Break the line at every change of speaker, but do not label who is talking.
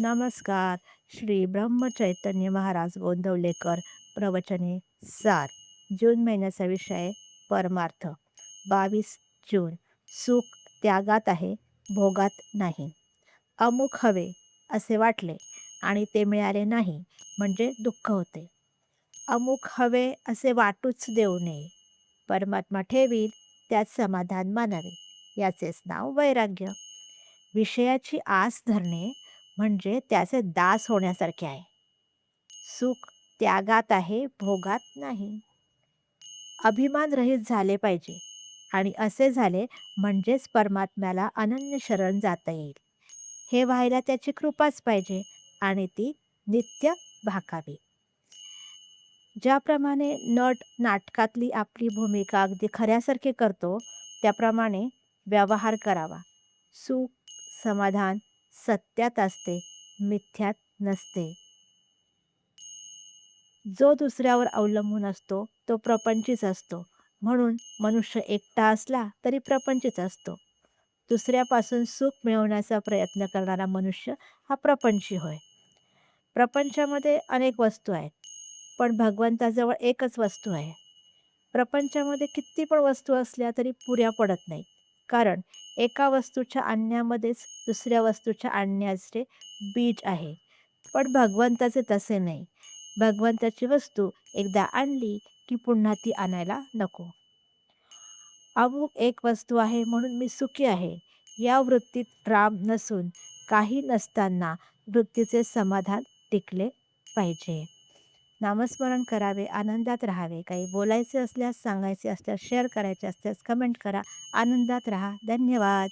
नमस्कार. श्री ब्रह्मचैतन्य महाराज गोंदवलेकर प्रवचने सार. जून महिन्याचा विषय आहे परमार्थ. 22 जून. सुख त्यागात आहे, भोगात नाही. अमुक हवे असे वाटले आणि ते मिळाले नाही म्हणजे दुःख होते. अमुक हवे असे वाटूच देऊ नये. परमात्मा ठेवील त्यात समाधान मानावे. याचेच नाव वैराग्य. विषयाची आस धरणे म्हणजे त्याचे दास होण्यासारखे आहे. सुख त्यागात आहे, भोगात नाही. अभिमान रहित झाले पाहिजे आणि असे झाले म्हणजेच परमात्म्याला अनन्य शरण जाता येईल. हे व्हायला त्याची कृपाच पाहिजे आणि ती नित्य भाकावी. ज्याप्रमाणे नट नाटकातली आपली भूमिका अगदी खऱ्यासारखे करतो, त्याप्रमाणे व्यवहार करावा. सुख, समाधान सत्यात असते, मिथ्यात नसते. जो दुसऱ्यावर अवलंबून असतो, तो प्रपंचीच असतो. म्हणून मनुष्य एकटा असला तरी प्रपंचीच असतो. दुसऱ्यापासून सुख मिळवण्याचा प्रयत्न करणारा मनुष्य हा प्रपंची होय. प्रपंचामध्ये अनेक वस्तू आहेत, पण भगवंताजवळ एकच वस्तू आहे. प्रपंचामध्ये किती पण वस्तू असल्या तरी पुऱ्या पडत नाहीत. कारण एका वस्तूच्या आणण्यामध्येच दुसऱ्या वस्तूच्या आणण्याचे बीज आहे. पण भगवंताचे तसे नाही. भगवंताची वस्तू एकदा आणली की पुन्हा ती आणायला नको. अमुक एक वस्तू आहे म्हणून मी सुखी आहे, या वृत्तीत राम नसून काही नसताना वृत्तीचे समाधान टिकले पाहिजे. नामस्मरण करावे, आनंदात राहावे. काही बोलायचे असल्यास, सांगायचे असल्यास, शेअर करायचे असल्यास कमेंट करा. आनंदात राहा. धन्यवाद.